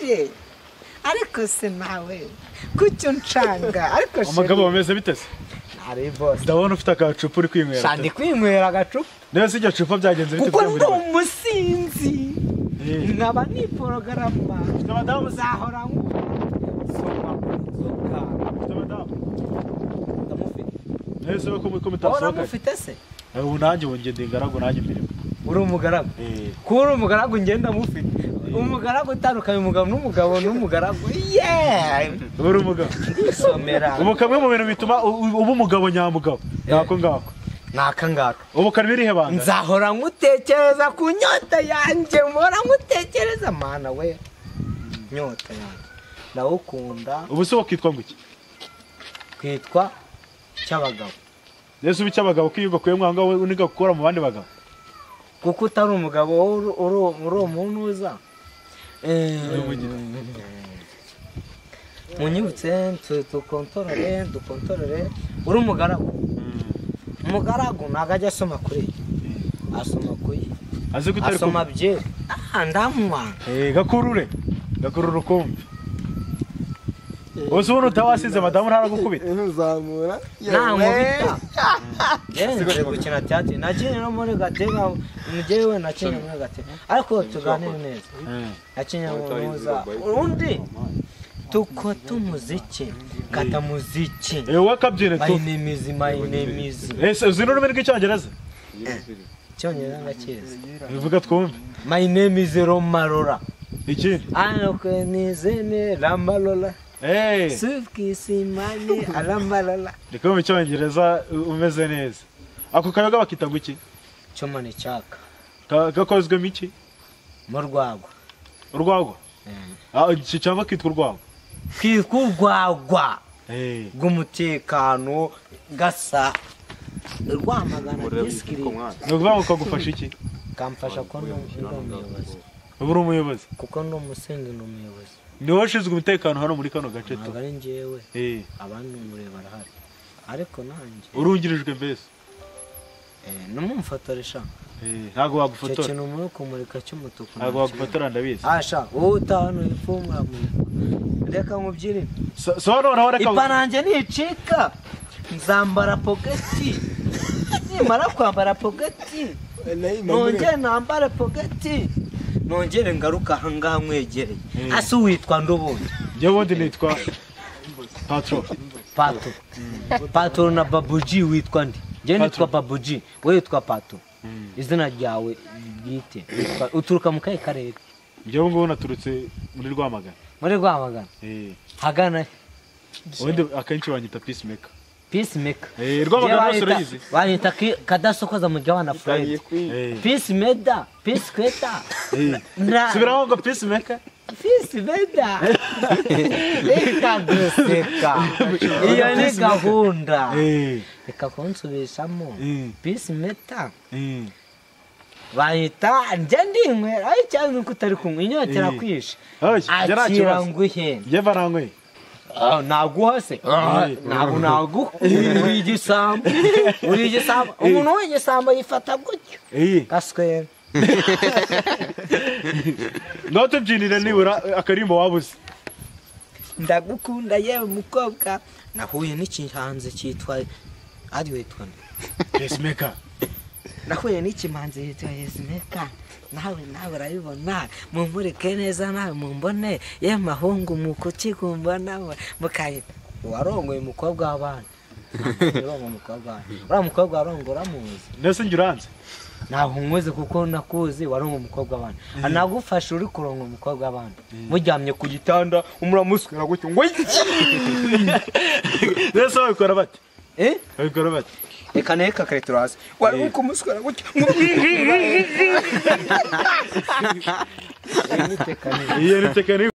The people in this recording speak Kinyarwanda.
ufite ariko se nawe kucyo ncanga ariko umugabo wameze bitese ari boss ndabona ufite agacupa uri kwinywera shandi kwinywera agacupa nese iryo cupa byagenze bite kuko ndi umusinzi nkaba ni porogaramu abadamu uzahora soma inzoka abadamu ndamufite nese ko ora mutasohoka mufite se ubu nanjye wongende ingaragu nanjye imirimo uri umugaragu kuri umugaragu ngenda mufite umugaragu utandukanye umugabo n'umugaragu uri umugabo isomera ubu kamwe mu bintu bituma uba umugabo nyamugabo nako ngako nakangaka ubu kari birihe banga nzahora ngutekereza ku nyota yanjye mpora ngutekereza mana we nyota yanjye ndawukunda ubu se wakitwa ngo iki kwitwa cy'abagabo yesu ubi cy'abagabo kiyugo kuye mwanga we uniga gukora mu bandi bagabo kuko utari umugabo uri umuntu uza munyibutse dukontorore uri umugaragu ntabwo ajya asoma kuri asoma kuyi asoma byeri ndamwa gakurure ukumve uzi ubona utawasize madamu ntaragukubita ntuzamura namubita yenze gukina teatire nakinye no muri gatega njyewe nakinye muri gatega ariko tuganire neza nakinye muza undi tuko tumuziki kata muziki wakabyine tu my name is uzi n'ururimi rw'icyongereza cyongereza ndakizi bivuga twumve my name is Romarora ikindi anoko nizene Ramalora Sufki simani Ramalora ndiko mu cyongereza umeze neza ako kayoga bakita ngo iki cyomo ni cyaka gakozwe miki mu rwagwa urwagwa iki cyangwa kitwa urwagwa kwirwagwa gumutekano gasa rwamagana diskiri nuvuga ngo kagufasha iki kamfasha ko ndo umuyobozi uri umuyobozi kuko ndo umusenzi n'umuyobozi ni wowe ushinzwe umutekano hano muri kano gace tu ari njyewe abandi muri barahari ariko nanjye urungirijwe mbese numumfotoresha ntago wagufotora cyane muri kumurika cy'umutuku ntago wagufotora ndabizi asha wowe utanu ifumura mu reka nkubyire so noneho reka ipananje nicika nzambara pogeti nimara kwambara pogeti nongere nambare pogeti nongere ngaruka ahangaha mwegereye ase witwa ndobundi njye wundi nitwa Pato na Babuji witwa ndi njye nitwa Babuji we witwa Pato izina ryawe bwite uturuka mu kahe karere njye ngo naturutse muri Rwamagana hagana wende akenshi banyita peacemaker Rwamagana rwose urayizi banyita kadasokoza mu jwana Fred peacemaker sibiraho ngo peacemaker reka guseka iyo ni gahunda reka kunsubishamo peacemaker bahita njye ndinywera aho cyane ko utari kunywa inyotera kwishe akira nguhe njye barangwe naguha se ntabwo uri igisambo umuntu w'igisambo yifata gutyo gaswera tubyinire nibura akarimbo wabuze ndagukunda yewe mukobwa nahuye n'ikihanze cyitwa ari witwa Peacemaker nahuye n'ikimanze yitwa Peacemaker nawe urabibona mumurike neza nawe mumbone ye mahungu mukuki kumbona mukayita warongoye umukobwa w'abana uriya mukobwa warongora muzi nese ngiranze ntabwo nkweze kuko nakuzi warongo umukobwa w'abana anagufasha uri kurongo umukobwa w'abana mujyamye ku gitanda umuramuswera gutyo ngo nese babikora bate babikora bate reka neka karetura hasi wari uko umuswera gutyo iyo ni tekanique